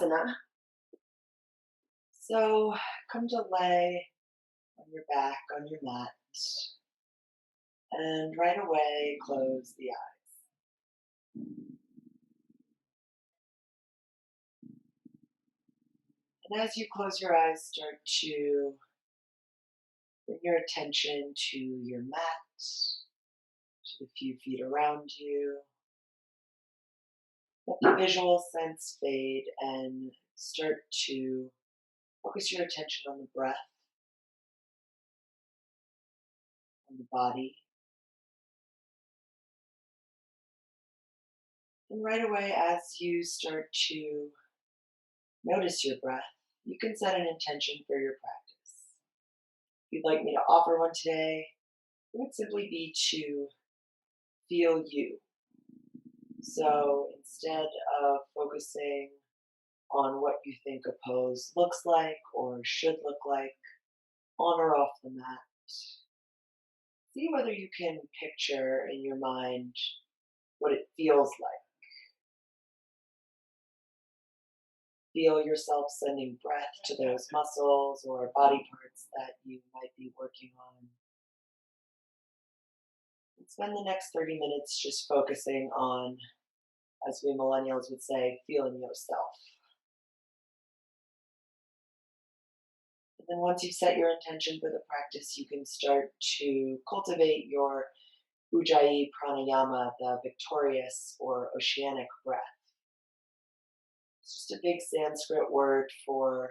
Tadasana. So come to lay on your back on your mat and right away close the eyes. And as you close your eyes, start to bring your attention to your mat, to the few feet around you. Let the visual sense fade and start to focus your attention on the breath, on the body. And right away, as you start to notice your breath, you can set an intention for your practice. If you'd like me to offer one today, it would simply be to feel you. So instead of focusing on what you think a pose looks like or should look like, on or off the mat, see whether you can picture in your mind what it feels like. Feel yourself sending breath to those muscles or body parts that you might be working on. And spend the next 30 minutes just focusing on, as we millennials would say, feeling yourself. And then once you've set your intention for the practice, you can start to cultivate your Ujjayi Pranayama, the victorious or oceanic breath. It's just a big Sanskrit word for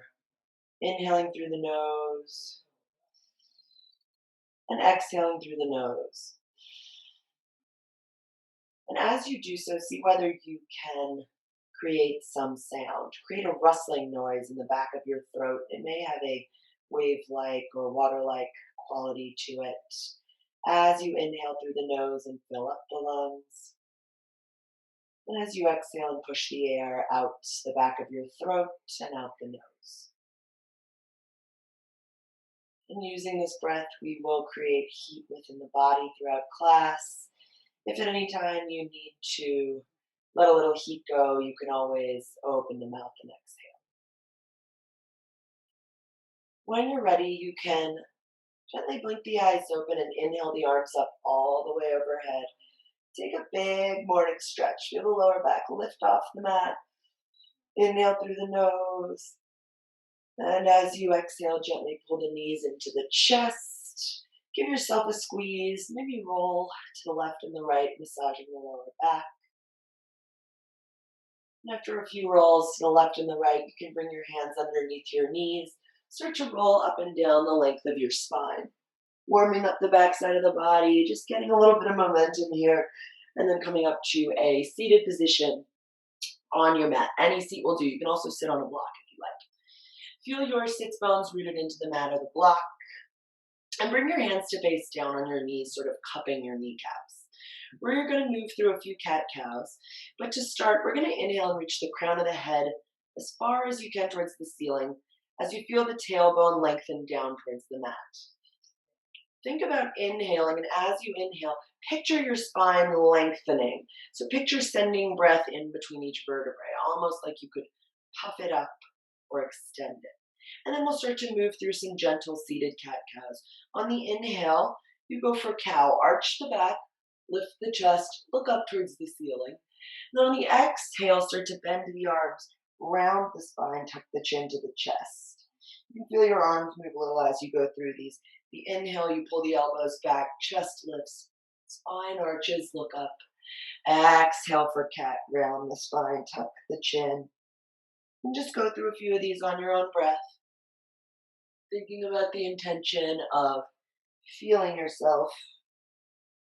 inhaling through the nose and exhaling through the nose. And as you do so, see whether you can create some sound. Create a rustling noise in the back of your throat. It may have a wave-like or water-like quality to it as you inhale through the nose and fill up the lungs. And as you exhale and push the air out the back of your throat and out the nose. And using this breath, we will create heat within the body throughout class. If at any time you need to let a little heat go, you can always open the mouth and exhale. When you're ready, you can gently blink the eyes open and inhale the arms up all the way overhead. Take a big morning stretch. Feel the lower back lift off the mat. Inhale through the nose. And as you exhale, gently pull the knees into the chest. Give yourself a squeeze. Maybe roll to the left and the right, massaging the lower back. And after a few rolls to the left and the right, you can bring your hands underneath your knees. Start to roll up and down the length of your spine. Warming up the backside of the body, just getting a little bit of momentum here, and then coming up to a seated position on your mat. Any seat will do. You can also sit on a block if you like. Feel your sits bones rooted into the mat or the block, and bring your hands to face down on your knees, sort of cupping your kneecaps. We're going to move through a few cat-cows, but to start, we're going to inhale and reach the crown of the head as far as you can towards the ceiling, as you feel the tailbone lengthen down towards the mat. Think about inhaling, and as you inhale, picture your spine lengthening. So picture sending breath in between each vertebrae, almost like you could puff it up or extend it. And then we'll start to move through some gentle seated cat-cows. On the inhale, you go for cow. Arch the back, lift the chest, look up towards the ceiling. And then on the exhale, start to bend the arms, round the spine, tuck the chin to the chest. You can feel your arms move a little as you go through these. The inhale, you pull the elbows back, chest lifts, spine arches, look up. Exhale for cat, round the spine, tuck the chin. And just go through a few of these on your own breath. Thinking about the intention of feeling yourself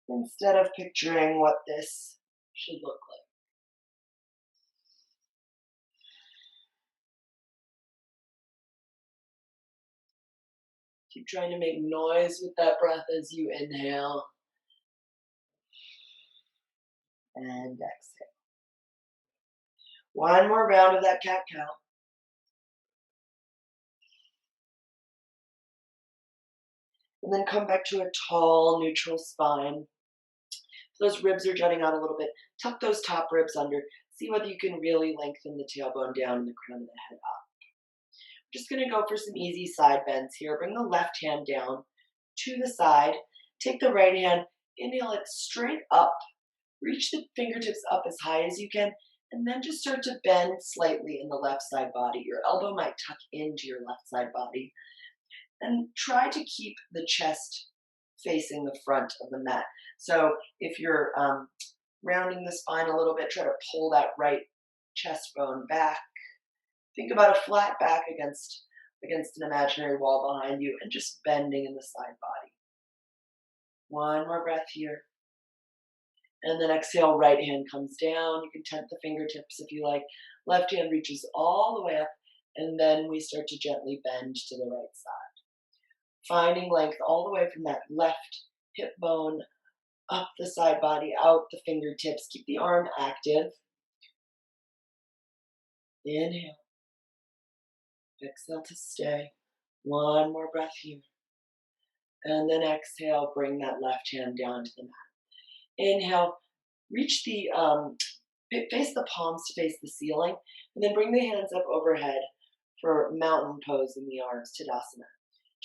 instead of picturing what this should look like. Keep trying to make noise with that breath as you inhale and exhale. One more round of that cat-cow. And then come back to a tall, neutral spine. Those ribs are jutting out a little bit. Tuck those top ribs under. See whether you can really lengthen the tailbone down and the crown of the head up. Just going to go for some easy side bends here. Bring the left hand down to the side. Take the right hand, inhale it straight up. Reach the fingertips up as high as you can, and then just start to bend slightly in the left side body. Your elbow might tuck into your left side body. And try to keep the chest facing the front of the mat. So if you're rounding the spine a little bit, try to pull that right chest bone back. Think about a flat back against an imaginary wall behind you and just bending in the side body. One more breath here. And then exhale, right hand comes down. You can tent the fingertips if you like. Left hand reaches all the way up, and then we start to gently bend to the right side. Finding length all the way from that left hip bone, up the side body, out the fingertips. Keep the arm active. Inhale. Exhale to stay. One more breath here. And then exhale, bring that left hand down to the mat. Inhale, reach the, face the palms to face the ceiling, and then bring the hands up overhead for mountain pose in the arms, Tadasana.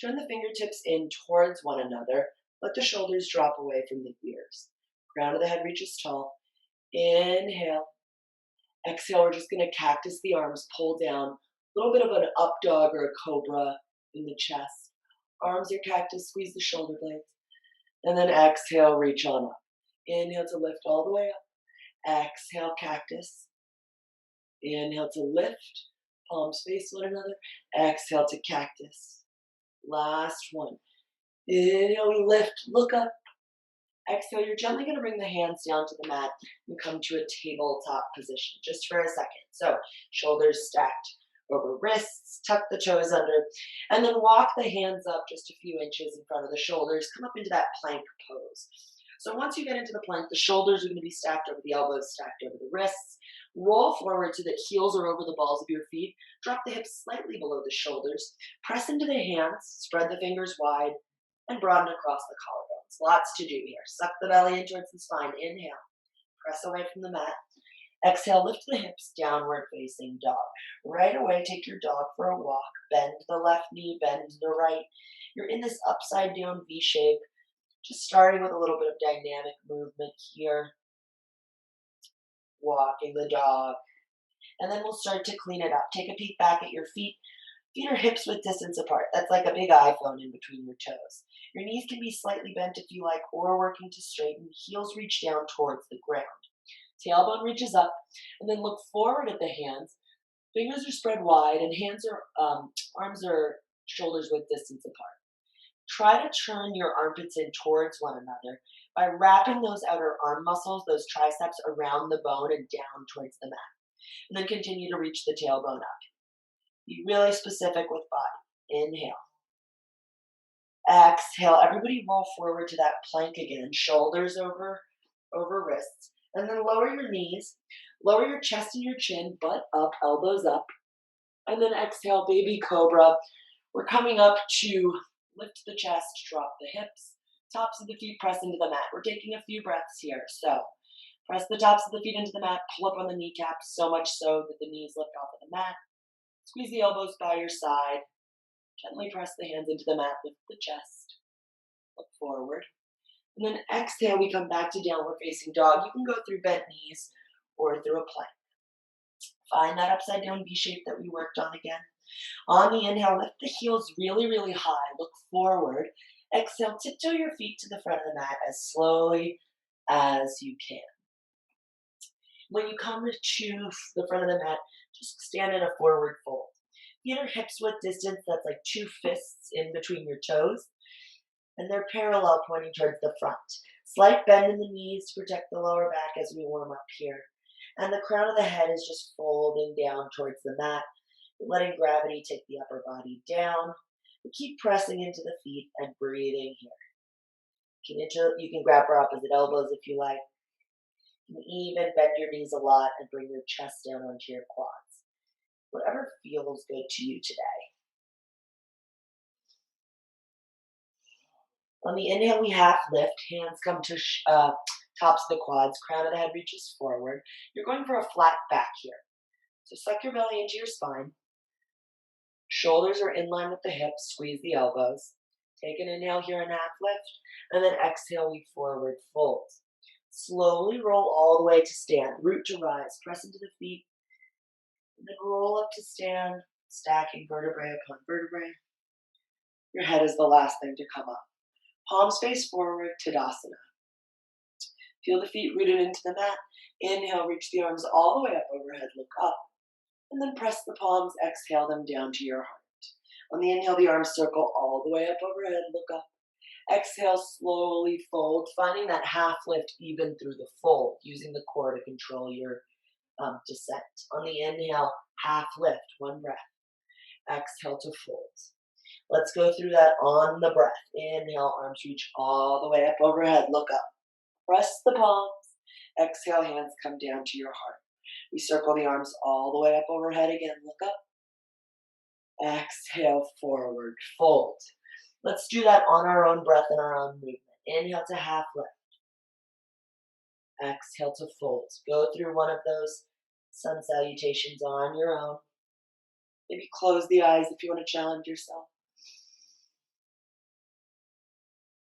Turn the fingertips in towards one another. Let the shoulders drop away from the ears. Crown of the head reaches tall. Inhale. Exhale, we're just going to cactus the arms, pull down. A little bit of an up dog or a cobra in the chest. Arms are cactus, squeeze the shoulder blades. And then exhale, reach on up. Inhale to lift all the way up. Exhale, cactus. Inhale to lift. Palms face one another. Exhale to cactus. Last one. Inhale, we lift, look up. Exhale, you're gently going to bring the hands down to the mat and come to a tabletop position just for a second. So shoulders stacked over wrists, tuck the toes under, and then walk the hands up just a few inches in front of the shoulders. Come up into that plank pose. So once you get into the plank, the shoulders are going to be stacked over the elbows, stacked over the wrists. Roll forward so that heels are over the balls of your feet. Drop the hips slightly below the shoulders. Press into the hands, spread the fingers wide, and broaden across the collarbones. Lots to do here. Suck the belly in towards the spine. Inhale. Press away from the mat. Exhale, lift the hips, downward facing dog. Right away, take your dog for a walk. Bend the left knee, bend the right. You're in this upside down V shape. Just starting with a little bit of dynamic movement here. Walking the dog. And then we'll start to clean it up. Take a peek back at your feet. Feet are hips width distance apart. That's like a big iPhone in between your toes. Your knees can be slightly bent if you like, or working to straighten. Heels reach down towards the ground. Tailbone reaches up, and then look forward at the hands. Fingers are spread wide, and arms are shoulders width distance apart. Try to turn your armpits in towards one another by wrapping those outer arm muscles, those triceps, around the bone and down towards the mat. And then continue to reach the tailbone up. Be really specific with body. Inhale. Exhale. Everybody roll forward to that plank again. Shoulders over wrists. And then lower your knees. Lower your chest and your chin. Butt up. Elbows up. And then exhale. Baby cobra. We're coming up to lift the chest. Drop the hips. Tops of the feet press into the mat. We're taking a few breaths here. So press the tops of the feet into the mat. Pull up on the kneecaps. So much so that the knees lift off of the mat. Squeeze the elbows by your side. Gently press the hands into the mat. Lift the chest. Look forward. And then exhale, we come back to downward facing dog. You can go through bent knees or through a plank. Find that upside down V shape that we worked on again. On the inhale, lift the heels really, really high. Look forward. Exhale, tiptoe your feet to the front of the mat as slowly as you can. When you come to the front of the mat, just stand in a forward fold. Feet are hips width distance. That's like two fists in between your toes. And they're parallel pointing towards the front. Slight bend in the knees to protect the lower back as we warm up here. And the crown of the head is just folding down towards the mat, letting gravity take the upper body down. We keep pressing into the feet and breathing here. You can grab for opposite elbows if you like. You can even bend your knees a lot and bring your chest down onto your quads. Whatever feels good to you today. On the inhale, we half lift. Hands come to Tops of the quads, crown of the head reaches forward. You're going for a flat back here. So suck your belly into your spine. Shoulders are in line with the hips. Squeeze the elbows. Take an inhale here and half lift. And then exhale, we forward fold. Slowly roll all the way to stand. Root to rise. Press into the feet. And then roll up to stand. Stacking vertebrae upon vertebrae. Your head is the last thing to come up. Palms face forward, Tadasana. Feel the feet rooted into the mat. Inhale, reach the arms all the way up overhead, look up. And then press the palms, exhale them down to your heart. On the inhale, the arms circle all the way up overhead, look up. Exhale, slowly fold, finding that half lift even through the fold, using the core to control your descent. On the inhale, half lift, one breath. Exhale to fold. Let's go through that on the breath. Inhale, arms reach all the way up overhead, look up. Press the palms. Exhale, hands come down to your heart. We circle the arms all the way up overhead again, look up. Exhale, forward, fold. Let's do that on our own breath and our own movement. Inhale to half lift. Exhale to fold. Go through one of those sun salutations on your own. Maybe close the eyes if you want to challenge yourself.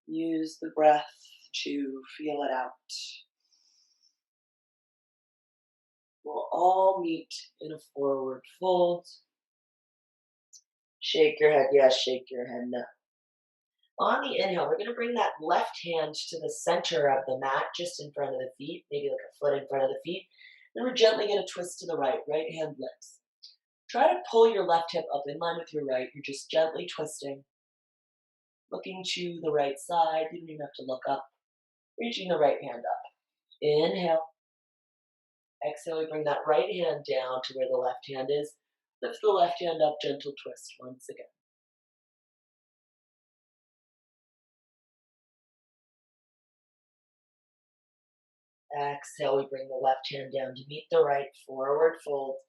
Use the breath to feel it out. We'll all meet in a forward fold. Shake your head yes, shake your head no. On the inhale, we're going to bring that left hand to the center of the mat, just in front of the feet, maybe like a foot in front of the feet. Then we're gently going to twist to the right hand lifts. Try to pull your left hip up in line with your right. You're just gently twisting, looking to the right side. You don't even have to look up. Reaching the right hand up. Inhale. Exhale, we bring that right hand down to where the left hand is. Lift the left hand up, gentle twist once again. Exhale, we bring the left hand down to meet the right, forward fold.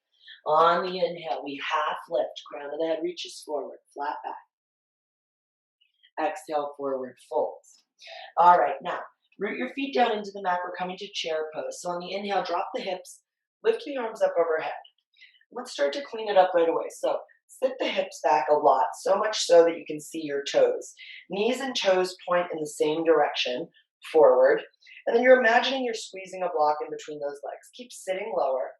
On the inhale, we half lift, crown of the head reaches forward, flat back. Exhale, forward fold. All right, now, root your feet down into the mat. We're coming to chair pose. So on the inhale, drop the hips, lift the arms up overhead. Let's start to clean it up right away. So sit the hips back a lot, so much so that you can see your toes. Knees and toes point in the same direction, forward. And then you're imagining you're squeezing a block in between those legs. Keep sitting lower,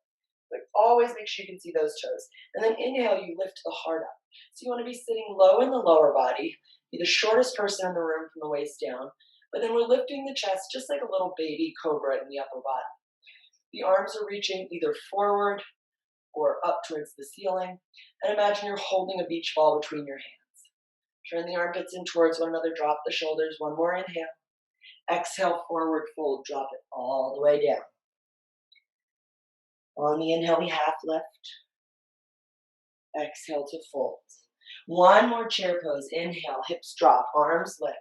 but always make sure you can see those toes. And then inhale, you lift the heart up. So you want to be sitting low in the lower body, be the shortest person in the room from the waist down, but then we're lifting the chest just like a little baby cobra in the upper body. The arms are reaching either forward or up towards the ceiling. And imagine you're holding a beach ball between your hands. Turn the armpits in towards one another, drop the shoulders, one more inhale. Exhale, forward fold, drop it all the way down. On the inhale, we half lift. Exhale to fold. One more chair pose. Inhale, hips drop, arms lift.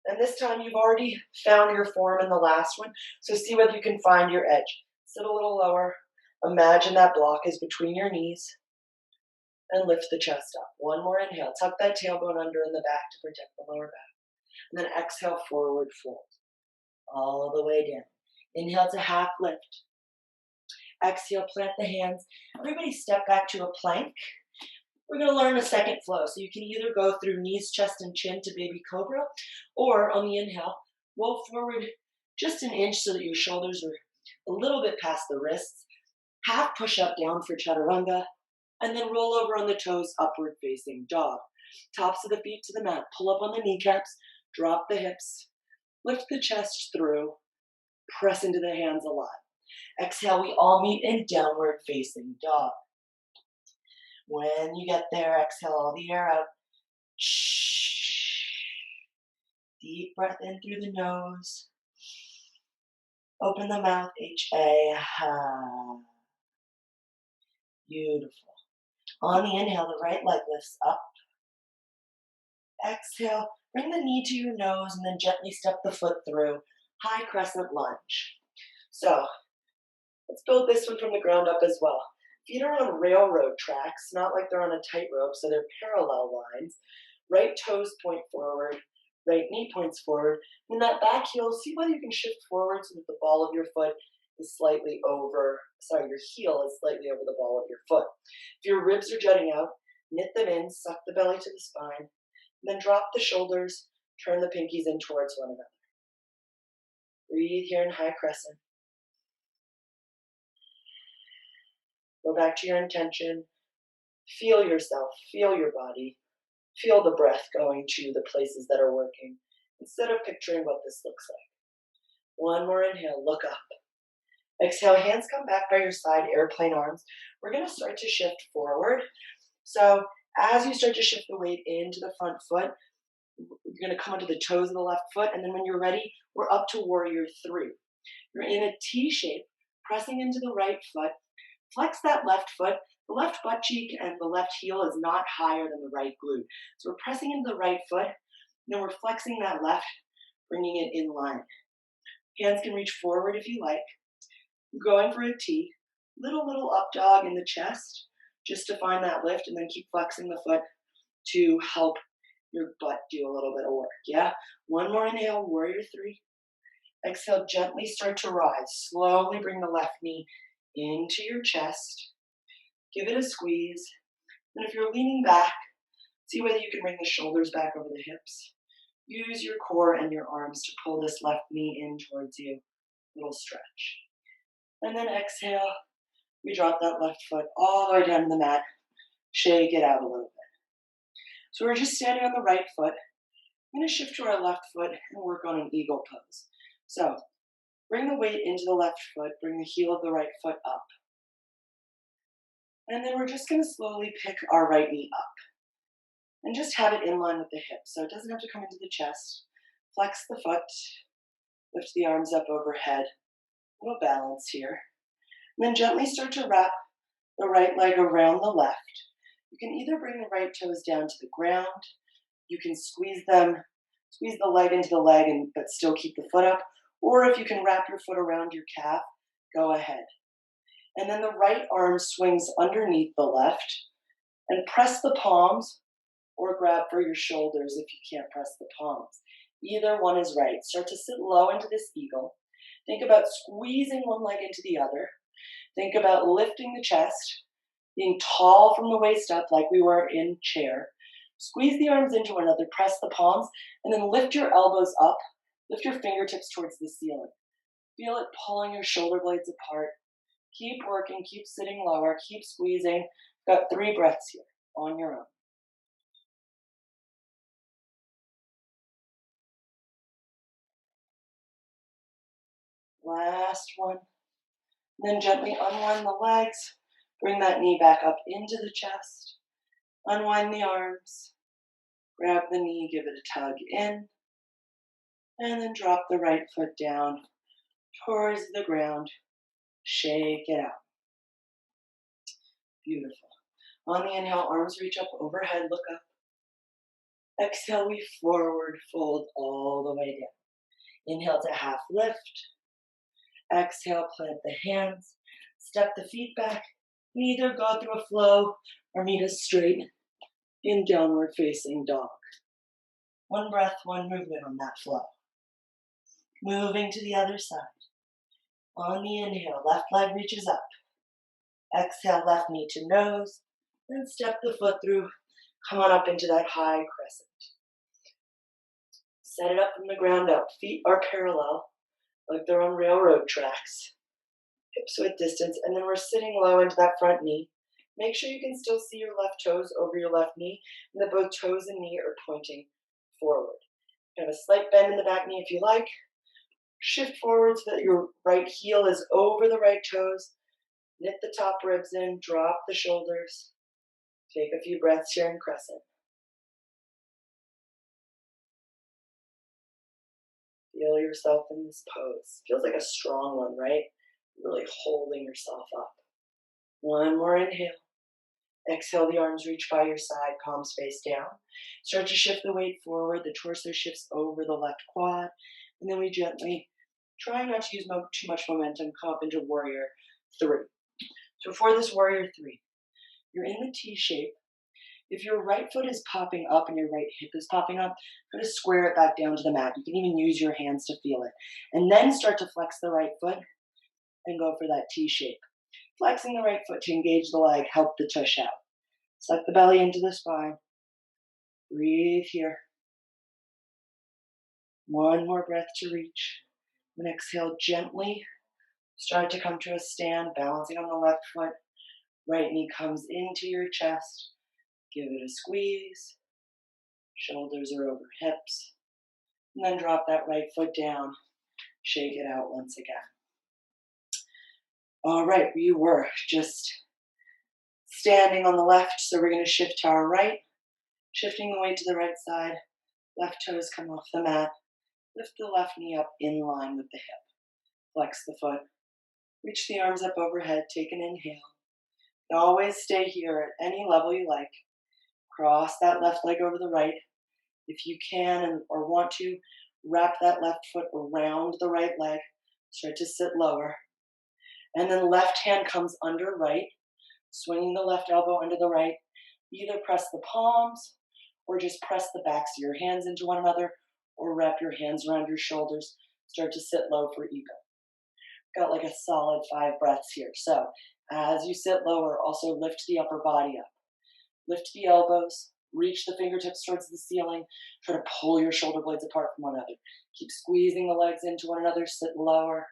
And this time you've already found your form in the last one, so see whether you can find your edge. Sit a little lower. Imagine that block is between your knees. And lift the chest up. One more inhale. Tuck that tailbone under in the back to protect the lower back. And then exhale, forward fold. All the way down. Inhale to half lift. Exhale, plant the hands. Everybody step back to a plank. We're going to learn a second flow. So you can either go through knees, chest, and chin to baby cobra, or on the inhale, roll forward just an inch so that your shoulders are a little bit past the wrists. Half push up down for chaturanga, and then roll over on the toes, upward facing dog. Tops of the feet to the mat. Pull up on the kneecaps, drop the hips, lift the chest through, press into the hands a lot. Exhale, we all meet in downward facing dog. When you get there, exhale all the air out. Shh. Deep breath in through the nose. Open the mouth, H-A. Beautiful. On the inhale, the right leg lifts up. Exhale, bring the knee to your nose and then gently step the foot through. High crescent lunge. So, let's build this one from the ground up as well. Feet are on railroad tracks, not like they're on a tightrope, so they're parallel lines. Right toes point forward, Right knee points forward. And that back heel, see whether you can shift forward so that the ball of your foot is slightly over, sorry, your heel is slightly over the ball of your foot. If your ribs are jutting out, knit them in, suck the belly to the spine, and then drop the shoulders, turn the pinkies in towards one another. Breathe here in high crescent. Go back to your intention. Feel yourself, feel your body, feel the breath going to the places that are working, instead of picturing what this looks like. One more inhale, look up. Exhale, hands come back by your side, airplane arms. We're going to start to shift forward. So as you start to shift the weight into the front foot, you're going to come onto the toes of the left foot, and then when you're ready, we're up to warrior 3. You're in a T shape, pressing into the right foot. Flex that left foot. The left butt cheek and the left heel is not higher than the right glute. So we're pressing into the right foot, and then we're flexing that left, bringing it in line. Hands can reach forward if you like. Going for a T, little up dog in the chest, just to find that lift, and then keep flexing the foot to help your butt do a little bit of work, yeah? One more inhale, warrior 3. Exhale, gently start to rise. Slowly bring the left knee into your chest. Give it a squeeze. And if you're leaning back, see whether you can bring the shoulders back over the hips. Use your core and your arms to pull this left knee in towards you. Little stretch. And then exhale, we drop that left foot all the way down to the mat. Shake it out a little bit. So we're just standing on the right foot. I'm going to shift to our left foot and work on an eagle pose. So bring the weight into the left foot, bring the heel of the right foot up. And then we're just going to slowly pick our right knee up. And just have it in line with the hip. So it doesn't have to come into the chest. Flex the foot, lift the arms up overhead. A little balance here. And then gently start to wrap the right leg around the left. You can either bring the right toes down to the ground. You can squeeze the leg into the leg but still keep the foot up. Or if you can wrap your foot around your calf, go ahead. And then the right arm swings underneath the left and press the palms or grab for your shoulders if you can't press the palms. Either one is right. Start to sit low into this eagle. Think about squeezing one leg into the other. Think about lifting the chest, being tall from the waist up like we were in chair. Squeeze the arms into one another, press the palms, and then lift your elbows up. Lift your fingertips towards the ceiling. Feel it pulling your shoulder blades apart. Keep working, keep sitting lower, keep squeezing. Got 3 breaths here on your own. Last one. And then gently unwind the legs. Bring that knee back up into the chest. Unwind the arms. Grab the knee, give it a tug in. And then drop the right foot down towards the ground. Shake it out. Beautiful. On the inhale, arms reach up overhead, look up. Exhale, we forward fold all the way down. Inhale to half lift. Exhale, plant the hands. Step the feet back. Either go through a flow or meet us straight in downward facing dog. One breath, one movement on that flow. Moving to the other side. On the inhale, left leg reaches up. Exhale, left knee to nose. Then step the foot through. Come on up into that high crescent. Set it up from the ground up. Feet are parallel, like they're on railroad tracks. Hips width distance, and then we're sitting low into that front knee. Make sure you can still see your left toes over your left knee, and that both toes and knee are pointing forward. Have a slight bend in the back knee if you like. Shift forward so that your right heel is over the right toes. Knit the top ribs in, drop the shoulders. Take a few breaths here in crescent. Feel yourself in this pose. Feels like a strong one, right? Really holding yourself up. One more inhale. Exhale, the arms reach by your side, palms face down. Start to shift the weight forward. The torso shifts over the left quad. And then we gently, try not to use too much momentum, come up into warrior 3. So for this warrior 3, you're in the T shape. If your right foot is popping up and your right hip is popping up, try to square it back down to the mat. You can even use your hands to feel it. And then start to flex the right foot and go for that T shape. Flexing the right foot to engage the leg, help the tush out. Suck the belly into the spine. Breathe here. One more breath to reach. And exhale gently. Start to come to a stand, balancing on the left foot. Right knee comes into your chest. Give it a squeeze. Shoulders are over hips. And then drop that right foot down. Shake it out once again. All right, we were just standing on the left, so we're going to shift to our right. Shifting the weight to the right side. Left toes come off the mat. Lift the left knee up in line with the hip. Flex the foot. Reach the arms up overhead. Take an inhale. And always stay here at any level you like. Cross that left leg over the right. If you can or want to, wrap that left foot around the right leg. Start to sit lower. And then left hand comes under right. Swinging the left elbow under the right. Either press the palms or just press the backs of your hands into one another or wrap your hands around your shoulders. Start to sit low for ego. Got like a solid 5 breaths here. So as you sit lower, also lift the upper body up. Lift the elbows, reach the fingertips towards the ceiling. Try to pull your shoulder blades apart from one another. Keep squeezing the legs into one another. Sit lower.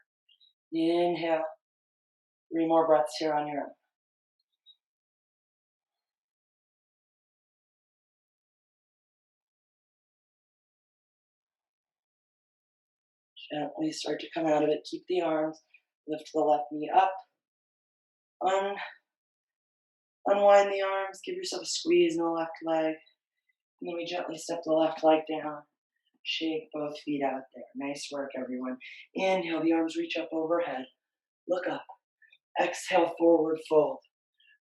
Inhale. 3 more breaths here on your own. Gently start to come out of it. Keep the arms. Lift the left knee up. Unwind the arms. Give yourself a squeeze in the left leg. And then we gently step the left leg down. Shake both feet out there. Nice work, everyone. Inhale, the arms reach up overhead. Look up. Exhale, forward fold.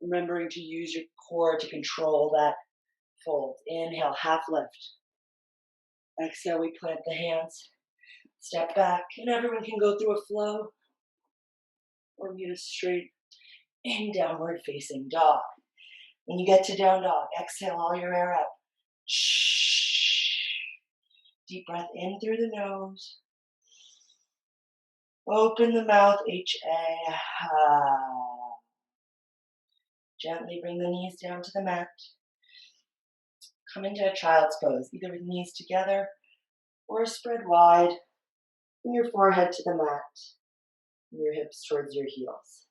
Remembering to use your core to control that fold. Inhale, half lift. Exhale, we plant the hands. Step back, and everyone can go through a flow or meet a straight in downward facing dog. When you get to down dog, exhale all your air out. Shh. Deep breath in through the nose. Open the mouth, H-A. Gently bring the knees down to the mat. Come into a child's pose, either with knees together or spread wide. Bring your forehead to the mat and your hips towards your heels.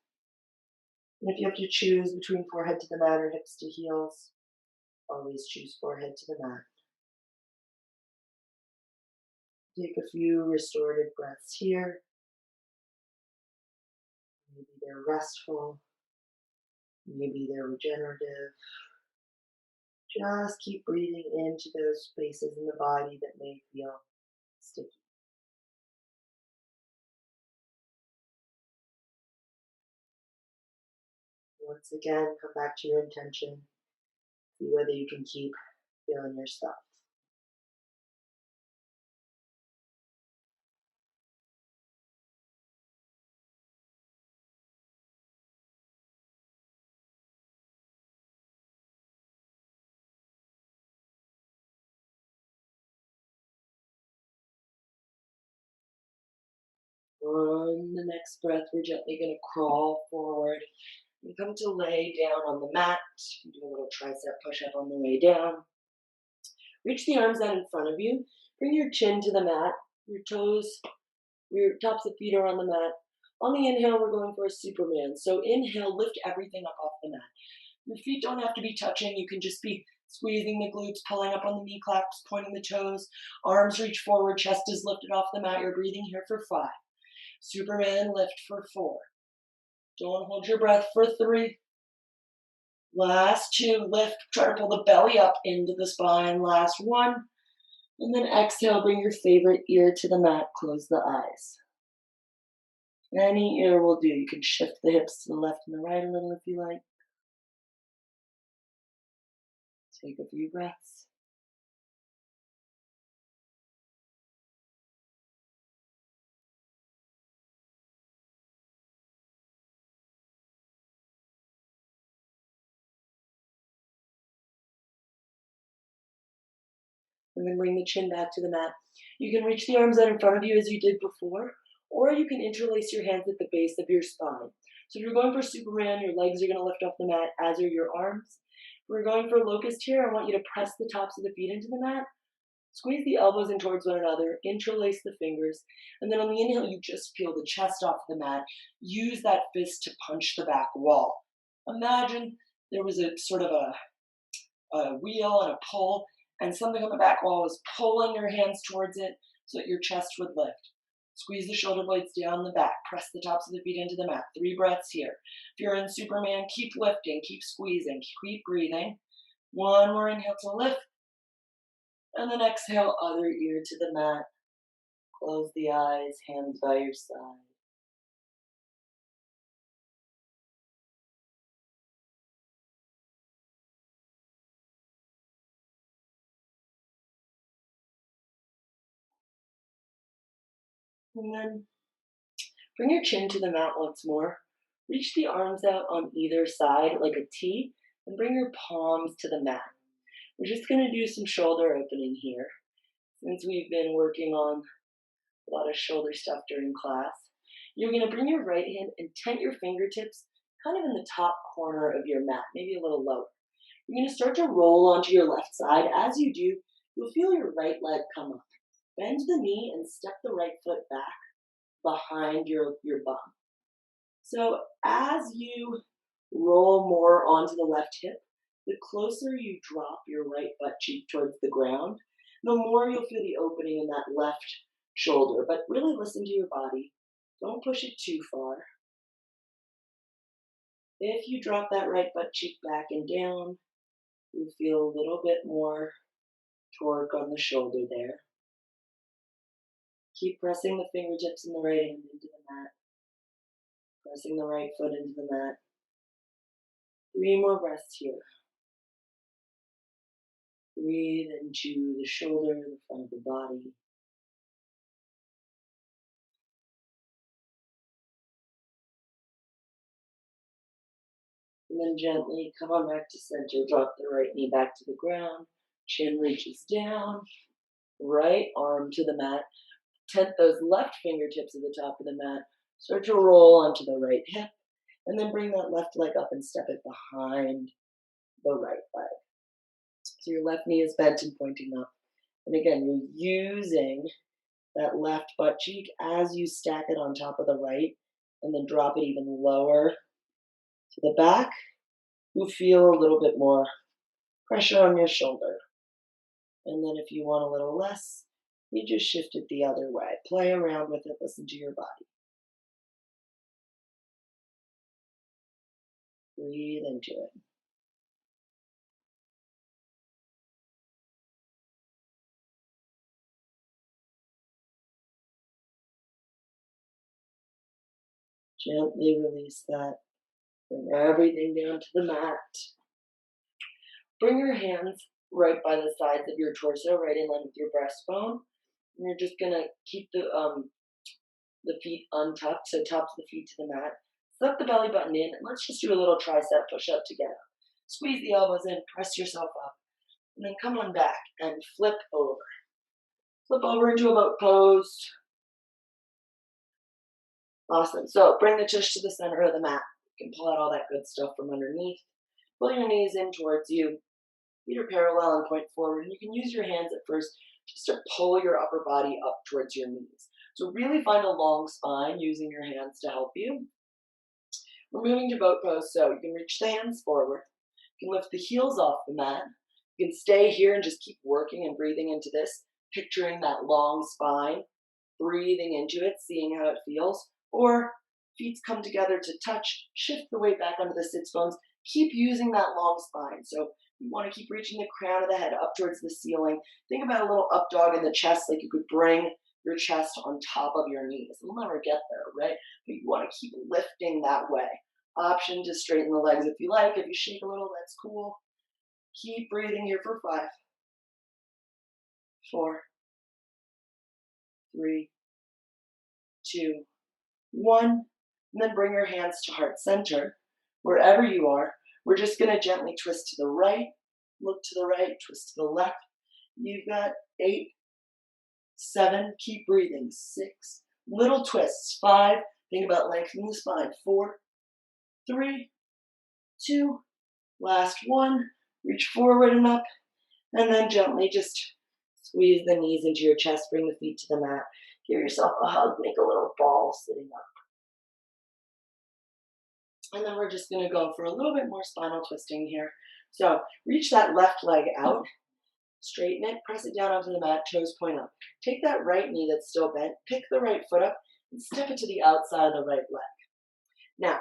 And if you have to choose between forehead to the mat or hips to heels, always choose forehead to the mat. Take a few restorative breaths here. Maybe they're restful. Maybe they're regenerative. Just keep breathing into those spaces in the body that may feel sticky. Once again, come back to your intention. See whether you can keep feeling your stuff. On the next breath, we're gently going to crawl forward and come to lay down on the mat. You can do a little tricep push-up on the way down. Reach the arms out in front of you. Bring your chin to the mat. Your toes, your tops of feet are on the mat. On the inhale, we're going for a Superman. So inhale, lift everything up off the mat. Your feet don't have to be touching. You can just be squeezing the glutes, pulling up on the knee claps, pointing the toes. Arms reach forward, chest is lifted off the mat. You're breathing here for 5. Superman, lift for 4. Don't hold your breath for 3. Last 2, lift, try to pull the belly up into the spine. Last 1. And then exhale, bring your favorite ear to the mat, close the eyes. Any ear will do. You can shift the hips to the left and the right a little if you like. Take a few breaths. And then bring the chin back to the mat. You can reach the arms out in front of you as you did before, or you can interlace your hands at the base of your spine. So if you're going for Superman, your legs are going to lift off the mat, as are your arms. If we're going for Locust here, I want you to press the tops of the feet into the mat, squeeze the elbows in towards one another, interlace the fingers, and then on the inhale, you just peel the chest off the mat. Use that fist to punch the back wall. Imagine there was a sort of a wheel and a pull, and something on the back wall was pulling your hands towards it so that your chest would lift. Squeeze the shoulder blades down the back. Press the tops of the feet into the mat. 3 breaths here. If you're in Superman, keep lifting, keep squeezing, keep breathing. 1 more inhale to lift. And then exhale, other ear to the mat. Close the eyes, hands by your side. And then bring your chin to the mat once more. Reach the arms out on either side like a T, and bring your palms to the mat. We're just going to do some shoulder opening here. Since we've been working on a lot of shoulder stuff during class, you're going to bring your right hand and tent your fingertips kind of in the top corner of your mat, maybe a little lower. You're going to start to roll onto your left side. As you do, you'll feel your right leg come up. Bend the knee and step the right foot back behind your bum. So as you roll more onto the left hip, the closer you drop your right butt cheek towards the ground, the more you'll feel the opening in that left shoulder. But really listen to your body. Don't push it too far. If you drop that right butt cheek back and down, you feel a little bit more torque on the shoulder there. Keep pressing the fingertips in the right hand into the mat. Pressing the right foot into the mat. 3 more breaths here. Breathe into the shoulder, the front of the body. And then gently come on back to center. Drop the right knee back to the ground. Chin reaches down. Right arm to the mat. Tent those left fingertips at the top of the mat. Start to roll onto the right hip. And then bring that left leg up and step it behind the right leg. So your left knee is bent and pointing up. And again, you're using that left butt cheek as you stack it on top of the right, and then drop it even lower to the back. You feel a little bit more pressure on your shoulder. And then if you want a little less, you just shift it the other way. Play around with it, listen to your body. Breathe into it. Gently release that. Bring everything down to the mat. Bring your hands right by the sides of your torso, right in line with your breastbone. And you're just going to keep the feet untucked, so tops of the feet to the mat. Suck the belly button in, and let's just do a little tricep push-up together. Squeeze the elbows in, press yourself up, and then come on back and flip over. Flip over into a boat pose. Awesome. So bring the tush to the center of the mat. You can pull out all that good stuff from underneath. Pull your knees in towards you. Feet are parallel and point forward. And you can use your hands at first just to pull your upper body up towards your knees. So really find a long spine using your hands to help you. We're moving to boat pose, so you can reach the hands forward. You can lift the heels off the mat. You can stay here and just keep working and breathing into this, picturing that long spine, breathing into it, seeing how it feels. Or feet come together to touch, shift the weight back onto the sits bones. Keep using that long spine. So you want to keep reaching the crown of the head up towards the ceiling. Think about a little up dog in the chest, like you could bring your chest on top of your knees. We'll never get there, right? But you want to keep lifting that way. Option to straighten the legs if you like. If you shake a little, that's cool. Keep breathing here for 5, 4, 3, 2, 1. And then bring your hands to heart center. Wherever you are, we're just going to gently twist to the right, look to the right, twist to the left. You've got 8, 7, keep breathing. 6, little twists. 5, think about lengthening the spine. 4, 3, 2, last 1. Reach forward and up, and then gently just squeeze the knees into your chest, bring the feet to the mat. Give yourself a hug, make a little ball sitting up. And then we're just gonna go for a little bit more spinal twisting here. So reach that left leg out, straighten it, press it down onto the mat, toes point up. Take that right knee that's still bent, pick the right foot up, and step it to the outside of the right leg. Now,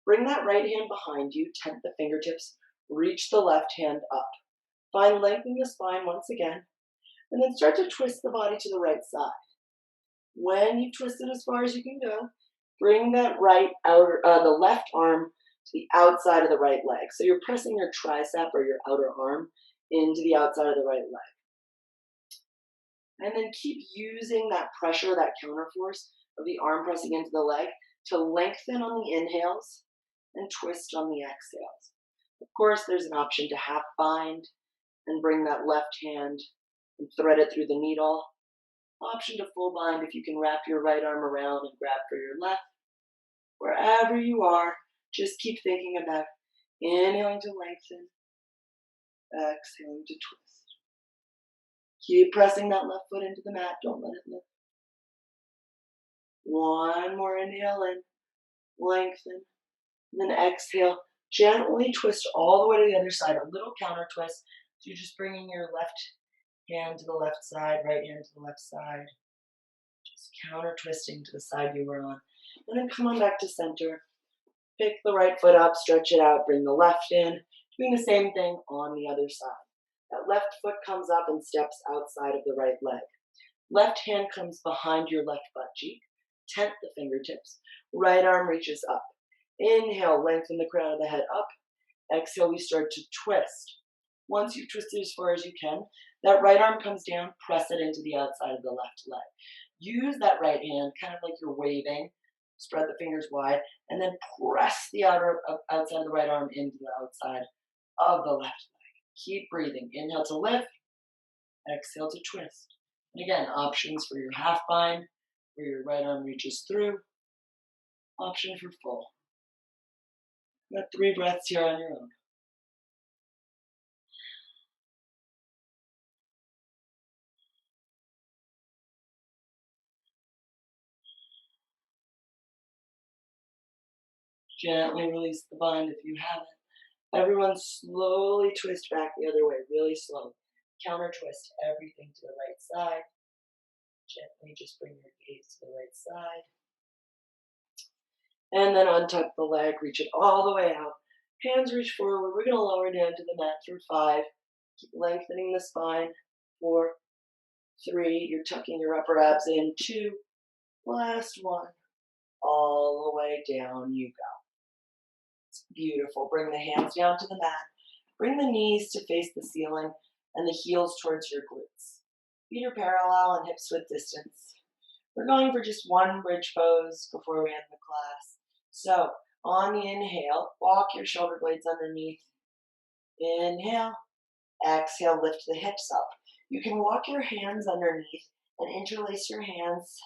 bring that right hand behind you, tent the fingertips, reach the left hand up. Find lengthening the spine once again, and then start to twist the body to the right side. When you twist it as far as you can go, bring that the left arm to the outside of the right leg. So you're pressing your tricep or your outer arm into the outside of the right leg. And then keep using that pressure, that counter force of the arm pressing into the leg to lengthen on the inhales and twist on the exhales. Of course, there's an option to half bind and bring that left hand and thread it through the needle. Option to full bind if you can wrap your right arm around and grab for your left. Wherever you are, just keep thinking about inhaling to lengthen, exhaling to twist. Keep pressing that left foot into the mat, don't let it lift. One more inhale in, lengthen, and then exhale. Gently twist all the way to the other side, a little counter twist. So you're just bringing your left hand to the left side, right hand to the left side. Just counter twisting to the side you were on. And then come on back to center. Pick the right foot up, stretch it out, bring the left in. Doing the same thing on the other side. That left foot comes up and steps outside of the right leg. Left hand comes behind your left butt cheek. Tent the fingertips. Right arm reaches up. Inhale, lengthen the crown of the head up. Exhale, we start to twist. Once you've twisted as far as you can, that right arm comes down, press it into the outside of the left leg. Use that right hand, kind of like you're waving, spread the fingers wide, and then press the outside of the right arm into the outside of the left leg. Keep breathing. Inhale to lift, exhale to twist. And again, options for your half bind, where your right arm reaches through. Option for full. Got 3 breaths here on your own. Gently release the bind if you haven't. Everyone slowly twist back the other way, really slow. Counter twist everything to the right side. Gently just bring your gaze to the right side. And then untuck the leg, reach it all the way out. Hands reach forward. We're going to lower down to the mat for 5. Keep lengthening the spine. 4, 3. You're tucking your upper abs in. 2. Last 1. All the way down you go. It's beautiful. Bring the hands down to the mat. Bring the knees to face the ceiling and the heels towards your glutes. Feet are parallel and hips width distance. We're going for just one bridge pose before we end the class. So on the inhale, walk your shoulder blades underneath. Inhale. Exhale, lift the hips up. You can walk your hands underneath and interlace your hands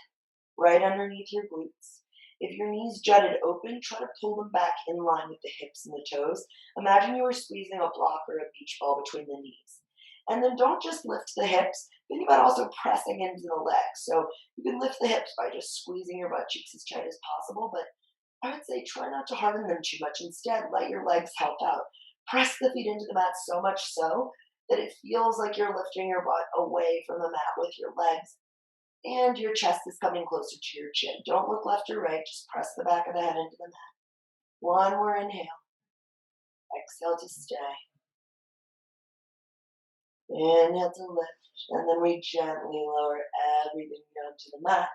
right underneath your glutes. If your knees jutted open, try to pull them back in line with the hips and the toes. Imagine you were squeezing a block or a beach ball between the knees. And then don't just lift the hips, think about also pressing into the legs. So you can lift the hips by just squeezing your butt cheeks as tight as possible, but I would say try not to harden them too much. Instead, let your legs help out. Press the feet into the mat so much so that it feels like you're lifting your butt away from the mat with your legs. And your chest is coming closer to your chin. Don't look left or right. Just press the back of the head into the mat. One more inhale. Exhale to stay. Inhale to lift. And then we gently lower everything down to the mat.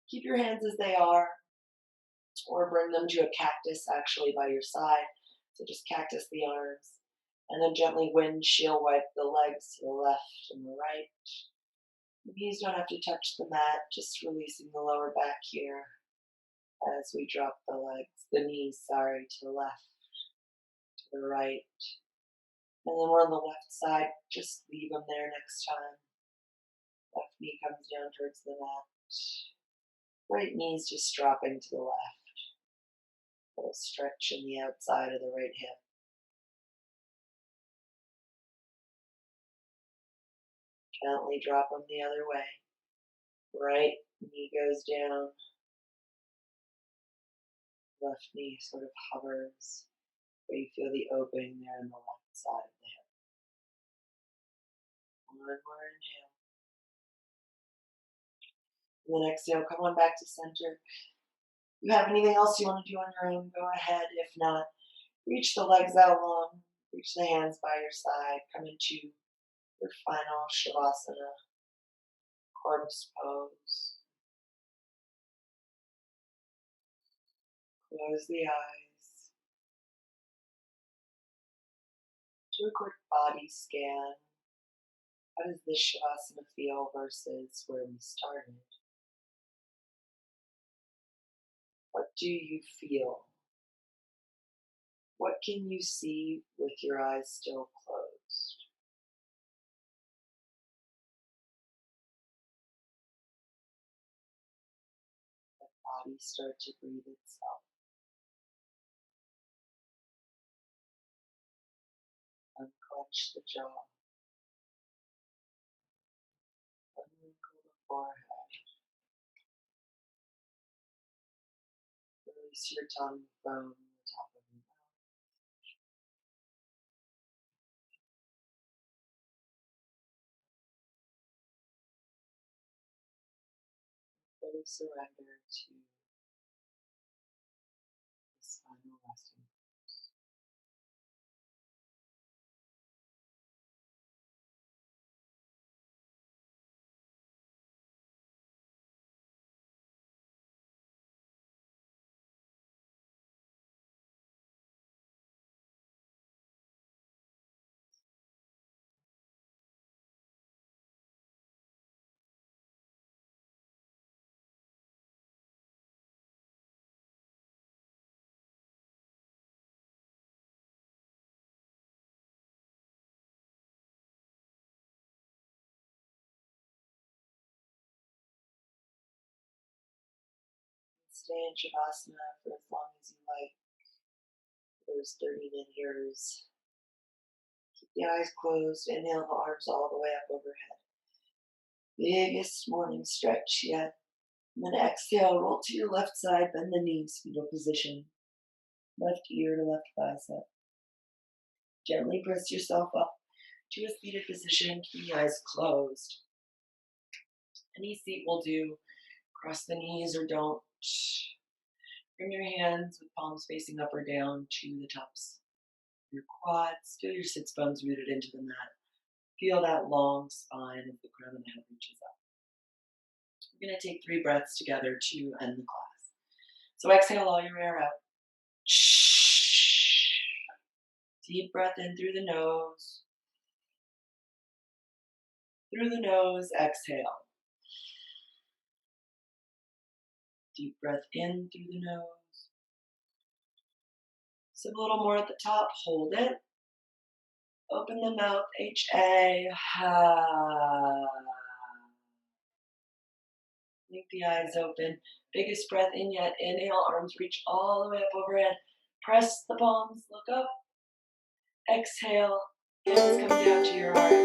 Keep your hands as they are. Or bring them to a cactus actually by your side. So just cactus the arms. And then gently windshield wipe the legs to the left and the right. The knees don't have to touch the mat, just releasing the lower back here as we drop the knees, to the left, to the right. And then we're on the left side. Just leave them there next time. Left knee comes down towards the mat. Right knee's just dropping to the left. A little stretch in the outside of the right hip. Gently drop them the other way. Right knee goes down. Left knee sort of hovers, where you feel the opening there on the left side of the hip. One more inhale. And then exhale, come on back to center. If you have anything else you want to do on your own, go ahead. If not, reach the legs out long, reach the hands by your side, come into your final Shavasana, corpse pose. Close the eyes. Do a quick body scan. How does this Shavasana feel versus where we started? What do you feel? What can you see with your eyes still closed? Let the body start to breathe itself. Unclench the jaw. Unwrinkle the forehead. Release your tongue from the top of your mouth. Fully surrender to this final resting. Stay in Shavasana for as long as you like. Those 30 minutes. Keep the eyes closed. Inhale the arms all the way up overhead. Biggest morning stretch yet. And then exhale, roll to your left side, bend the knees, fetal position. Left ear to left bicep. Gently press yourself up to a seated position, keep the eyes closed. Any seat will do. Cross the knees or don't. Bring your hands with palms facing up or down to the tops of your quads. Feel your sits bones rooted into the mat. Feel that long spine as the crown of the head reaches up. We're going to take 3 breaths together to end the class. So exhale all your air out. Deep breath in through the nose. Through the nose, exhale. Deep breath in through the nose. Sip a little more at the top, hold it. Open the mouth, H-A, ha. Make the eyes open. Biggest breath in yet. Inhale, arms reach all the way up overhead. Press the palms, look up. Exhale, hands come down to your heart.